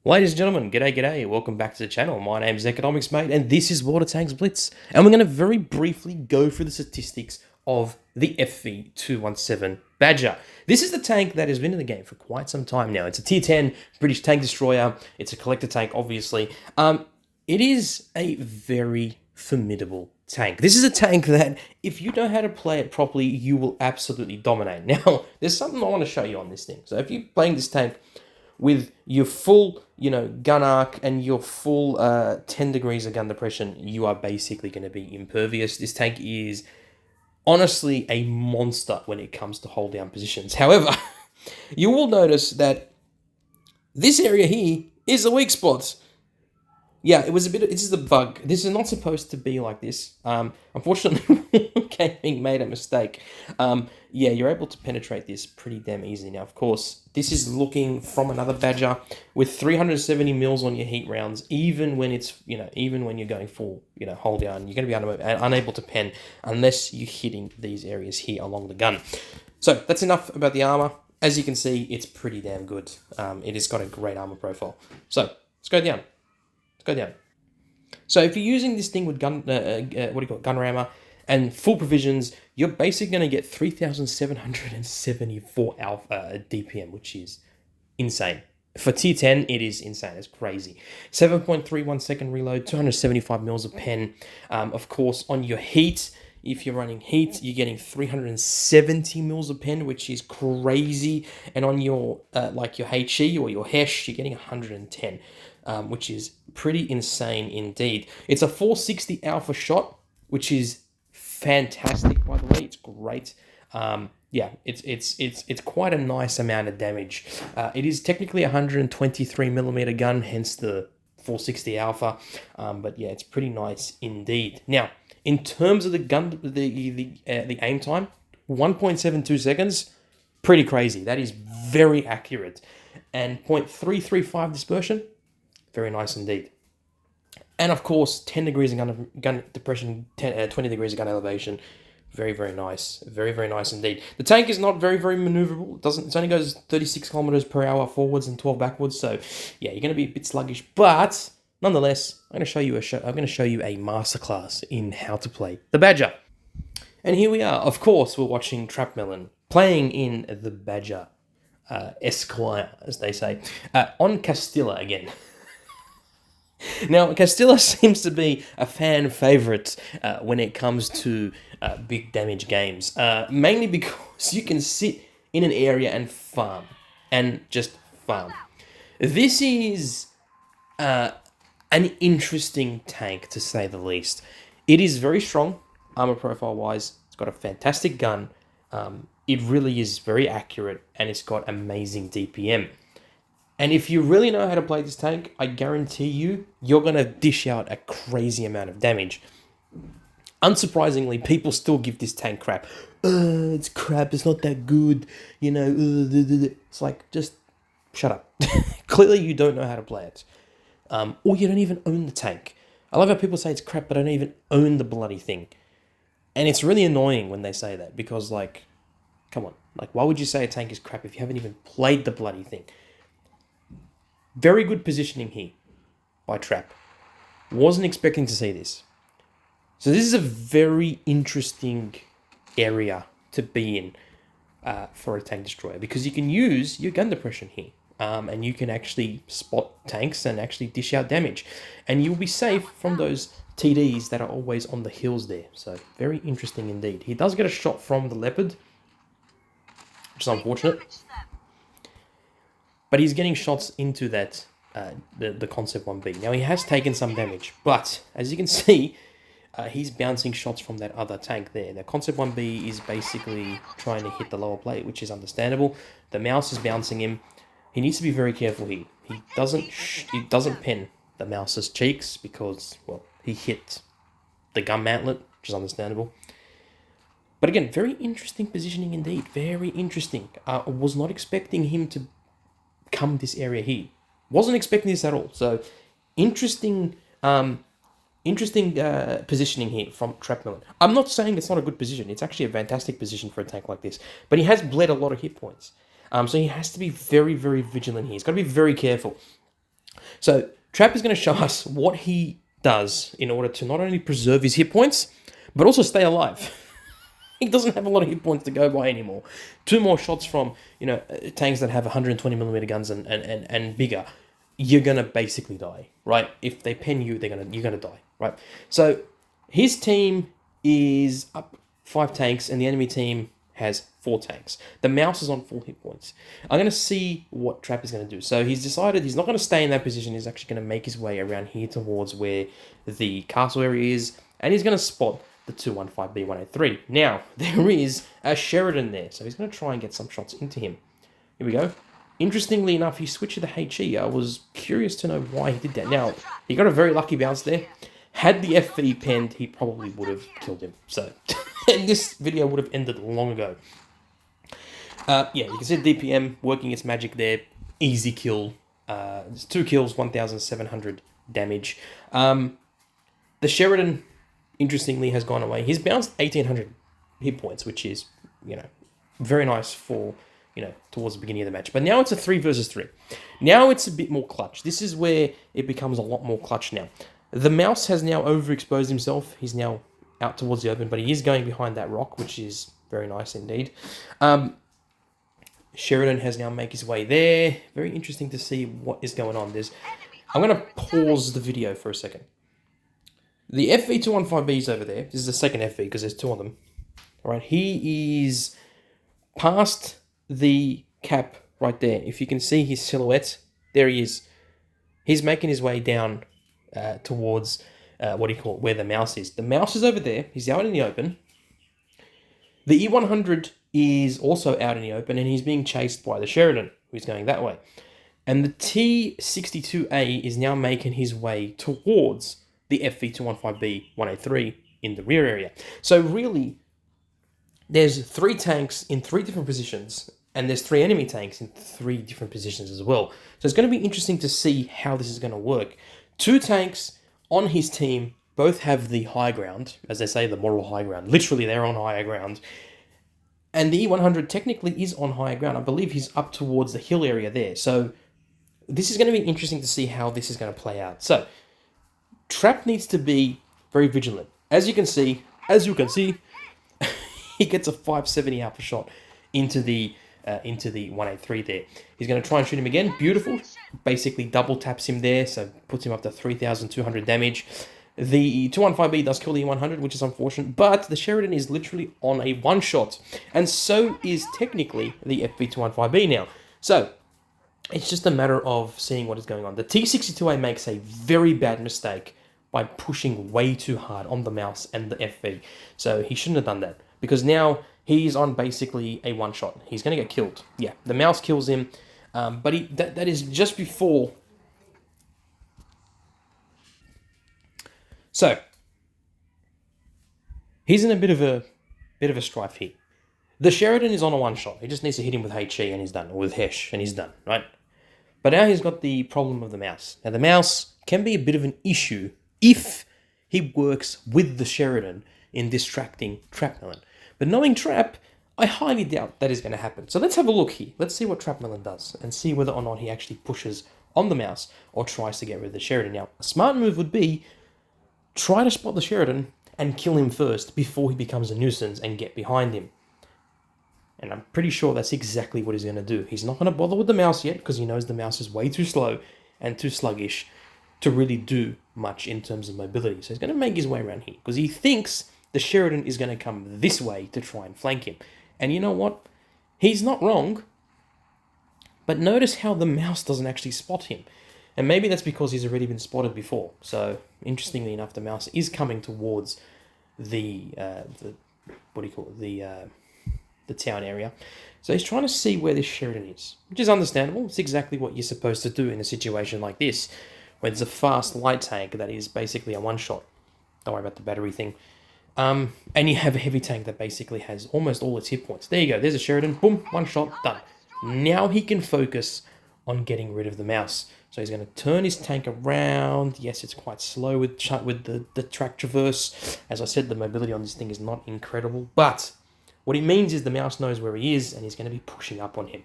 Ladies and gentlemen, g'day, welcome back to the channel. My name's Economics Mate, and this is WOT Blitz. And we're going to very briefly go through the statistics of the FV217 Badger. This is the tank that has been in the game for quite some time now. It's a tier 10 British tank destroyer. It's a collector tank, obviously. It is a very formidable tank. This is a tank that, if you know how to play it properly, you will absolutely dominate. Now, there's something I want to show you on this thing. So if you're playing this tank with your full, gun arc and your full 10 degrees of gun depression, you are basically going to be impervious. This tank is honestly a monster when it comes to hold down positions. However, you will notice that this area here is a weak spot. Yeah, this is a bug. This is not supposed to be like this. Unfortunately, gaming made a mistake. Yeah, you're able to penetrate this pretty damn easily. Now, of course, this is looking from another Badger with 370 mils on your heat rounds, even when it's, even when you're going full, hold down, you're going to be unable to pen unless you're hitting these areas here along the gun. So that's enough about the armor. As you can see, it's pretty damn good. It has got a great armor profile. So let's go down. So if you're using this thing with gun rammer and full provisions, you're basically going to get 3,774 alpha DPM, which is insane. For tier 10, it is insane. It's crazy. 7.31 second reload, 275 mils of pen. Of course, on your heat, if you're running heat, you're getting 370 mils of pen, which is crazy. And on your your HE or your HESH, you're getting 110, which is pretty insane indeed. It's a 460 alpha shot, which is fantastic, by the way. It's great. Yeah, it's quite a nice amount of damage. It is technically a 123 millimeter gun, hence the 460 alpha. But yeah, it's pretty nice indeed. Now, in terms of the gun, the aim time, 1.72 seconds, pretty crazy. That is very accurate. And 0.335 dispersion, very nice indeed. And of course, 10 degrees of gun depression, 20 degrees of gun elevation. Very, very nice. Very, very nice indeed. The tank is not very, very maneuverable. It only goes 36 kilometers per hour forwards and 12 backwards. So yeah, you're going to be a bit sluggish. But nonetheless, I'm going to show you a masterclass in how to play the Badger. And here we are. Of course, we're watching TrapMelon playing in the Badger Esquire, as they say, on Castilla again. Now, Castilla seems to be a fan favorite when it comes to big damage games, mainly because you can sit in an area and farm, and just farm. This is an interesting tank, to say the least. It is very strong, armor profile-wise. It's got a fantastic gun. It really is very accurate, and it's got amazing DPM. And if you really know how to play this tank, I guarantee you're going to dish out a crazy amount of damage. Unsurprisingly, people still give this tank crap. It's crap, it's not that good, It's like, just shut up. Clearly, you don't know how to play it. Or you don't even own the tank. I love how people say it's crap, but I don't even own the bloody thing. And it's really annoying when they say that, because, come on. Why would you say a tank is crap if you haven't even played the bloody thing? Very good positioning here by Trap. Wasn't expecting to see this. So this is a very interesting area to be in for a tank destroyer, because you can use your gun depression here. And you can actually spot tanks and actually dish out damage. And you'll be safe from those TDs that are always on the hills there. So very interesting indeed. He does get a shot from the Leopard, which is unfortunate. But he's getting shots into that, the Concept 1B. Now, he has taken some damage, but as you can see, he's bouncing shots from that other tank there. The Concept 1B is basically trying to hit the lower plate, which is understandable. The mouse is bouncing him. He needs to be very careful here. He doesn't pin the mouse's cheeks because, well, he hit the gun mantlet, which is understandable. But again, very interesting positioning indeed. Very interesting. I was not expecting him to come this area here. Wasn't expecting this at all. So interesting positioning here from TrapMelon. I'm not saying it's not a good position. It's actually a fantastic position for a tank like this. But he has bled a lot of hit points. So he has to be very, very vigilant here. He's got to be very careful. So Trap is going to show us what he does in order to not only preserve his hit points, but also stay alive. He doesn't have a lot of hit points to go by anymore. 2 more shots from, tanks that have 120mm guns and bigger, you're going to basically die, right? If they pen you, you're going to die, right? So his team is up 5 tanks and the enemy team has 4 tanks. The mouse is on 4 hit points. I'm going to see what Trap is going to do. So he's decided he's not going to stay in that position. He's actually going to make his way around here towards where the castle area is, and he's going to spot the 215B183. Now, there is a Sheridan there, so he's going to try and get some shots into him. Here we go. Interestingly enough, he switched to the HE. I was curious to know why he did that. Now, he got a very lucky bounce there. Had the FV penned, he probably would have killed him. So, and this video would have ended long ago. Yeah, you can see DPM working its magic there. Easy kill. It's 2 kills, 1,700 damage. The Sheridan, interestingly, has gone away. He's bounced 1,800 hit points, which is, very nice for, towards the beginning of the match. But now it's a 3 versus 3. Now it's a bit more clutch. This is where it becomes a lot more clutch now. The mouse has now overexposed himself. He's now out towards the open, but he is going behind that rock, which is very nice indeed. Sheridan has now made his way there. Very interesting to see what is going on. I'm going to pause the video for a second. The FV217B is over there. This is the second FV because there's 2 of them. All right, he is past the cap right there. If you can see his silhouette, there he is. He's making his way down towards where the mouse is. The mouse is over there. He's out in the open. The E100 is also out in the open, and he's being chased by the Sheridan, who's going that way. And the T62A is now making his way towards the FV215B183 in the rear area. So really, there's 3 tanks in 3 different positions, and there's 3 enemy tanks in 3 different positions as well. So it's going to be interesting to see how this is going to work. 2 tanks on his team both have the high ground, as they say, the moral high ground. Literally, they're on higher ground. And the E100 technically is on higher ground. I believe he's up towards the hill area there. So this is going to be interesting to see how this is going to play out. So Trap needs to be very vigilant. As you can see, he gets a 570 alpha shot into the 183 there. He's going to try and shoot him again. Beautiful. Basically double taps him there, so puts him up to 3,200 damage. The 215B does kill the E100, which is unfortunate, but the Sheridan is literally on a 1-shot, and so is technically the FV215B now. So it's just a matter of seeing what is going on. The T62A makes a very bad mistake by pushing way too hard on the mouse and the FV. So he shouldn't have done that, because now he's on basically a 1-shot. He's going to get killed. Yeah, the mouse kills him, but that is just before. So he's in a bit of a strife here. The Sheridan is on a 1-shot. He just needs to hit him with HE and he's done, or with Hesh and he's done, right? But now he's got the problem of the mouse. Now the mouse can be a bit of an issue if he works with the Sheridan in distracting TrapMelon. But knowing Trap, I highly doubt that is going to happen. So let's have a look here. Let's see what TrapMelon does and see whether or not he actually pushes on the mouse or tries to get rid of the Sheridan. Now, a smart move would be try to spot the Sheridan and kill him first before he becomes a nuisance and get behind him. And I'm pretty sure that's exactly what he's going to do. He's not going to bother with the mouse yet because he knows the mouse is way too slow and too sluggish to really do much in terms of mobility. So he's going to make his way around here because he thinks the Sheridan is going to come this way to try and flank him. And you know what? He's not wrong. But notice how the mouse doesn't actually spot him. And maybe that's because he's already been spotted before. So, interestingly enough, the mouse is coming towards the town area. So he's trying to see where this Sheridan is, which is understandable. It's exactly what you're supposed to do in a situation like this, where there's a fast light tank that is basically a 1-shot. Don't worry about the battery thing. And you have a heavy tank that basically has almost all its hit points. There you go. There's a Sheridan. Boom, 1-shot, done. Now he can focus on getting rid of the mouse. So he's going to turn his tank around. Yes, it's quite slow with the track traverse. As I said, the mobility on this thing is not incredible. But what it means is the mouse knows where he is, and he's going to be pushing up on him.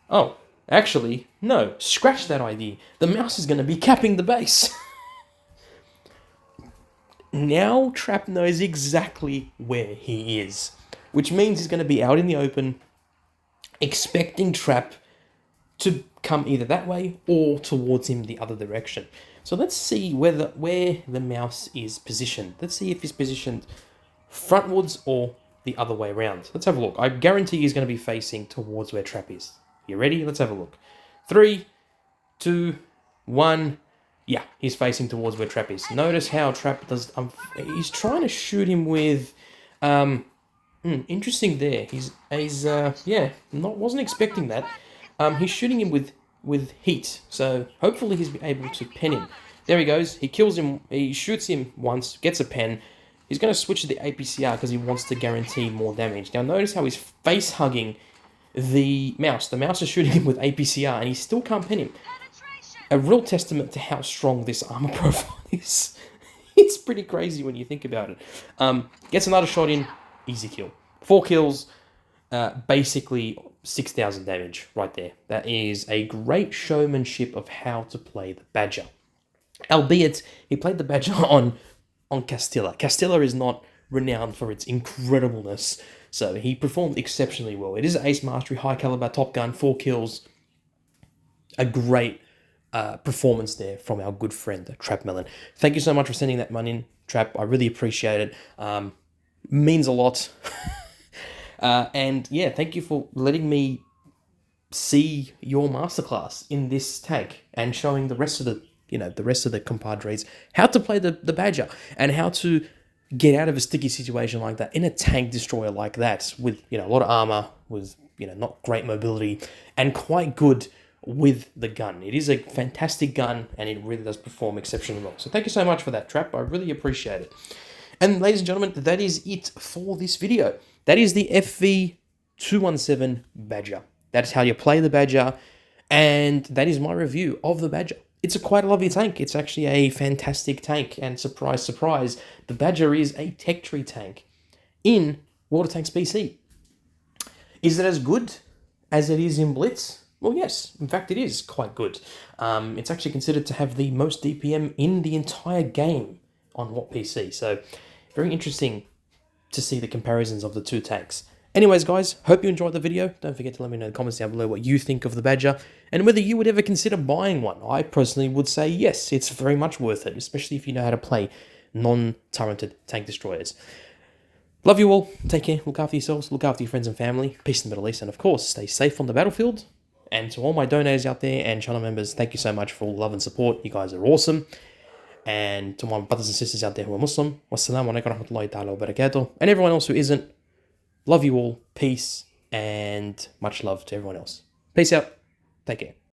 Oh, Actually, no, scratch that idea. The mouse is going to be capping the base. Now Trap knows exactly where he is, which means he's going to be out in the open, expecting Trap to come either that way or towards him the other direction. So let's see where the mouse is positioned. Let's see if he's positioned frontwards or the other way around. Let's have a look. I guarantee he's going to be facing towards where Trap is. You ready? Let's have a look. 3, 2, 1. Yeah, he's facing towards where Trap is. Notice how Trap does... he's trying to shoot him with... interesting there. Wasn't expecting that. He's shooting him with heat, so hopefully he's able to pen him. There he goes. He kills him. He shoots him once, gets a pen. He's going to switch to the APCR because he wants to guarantee more damage. Now notice how he's face-hugging the mouse. The mouse is shooting him with APCR, and he still can't pin him. A real testament to how strong this armor profile is. It's pretty crazy when you think about it. Gets another shot in, easy kill. 4 kills, basically 6,000 damage right there. That is a great showmanship of how to play the Badger. Albeit, he played the Badger on Castilla. Castilla is not renowned for its incredibleness, so he performed exceptionally well. It is Ace Mastery, high caliber, top gun, 4 kills. A great performance there from our good friend, Trap Melon. Thank you so much for sending that money in, Trap. I really appreciate it. Means a lot. And yeah, thank you for letting me see your masterclass in this tank and showing the rest of the compadres how to play the Badger and how to get out of a sticky situation like that in a tank destroyer like that with, a lot of armor, with, not great mobility and quite good with the gun. It is a fantastic gun and it really does perform exceptionally well. So thank you so much for that, Trap. I really appreciate it. And ladies and gentlemen, that is it for this video. That is the FV217 Badger. That's how you play the Badger, and that is my review of the Badger. It's quite a lovely tank. It's actually a fantastic tank, and surprise, surprise, the Badger is a tech tree tank in Water Tanks PC. Is it as good as it is in Blitz? Well, yes. In fact, it is quite good. It's actually considered to have the most DPM in the entire game on WOT PC, so very interesting to see the comparisons of the two tanks. Anyways, guys, hope you enjoyed the video. Don't forget to let me know in the comments down below what you think of the Badger and whether you would ever consider buying one. I personally would say yes, it's very much worth it, especially if you know how to play non-turreted tank destroyers. Love you all. Take care. Look after yourselves. Look after your friends and family. Peace in the Middle East. And of course, stay safe on the battlefield. And to all my donors out there and channel members, thank you so much for all the love and support. You guys are awesome. And to my brothers and sisters out there who are Muslim, wassalamu alaikum warahmatullahi ta'ala wa barakatuh. And everyone else who isn't, love you all, peace, and much love to everyone else. Peace out. Take care.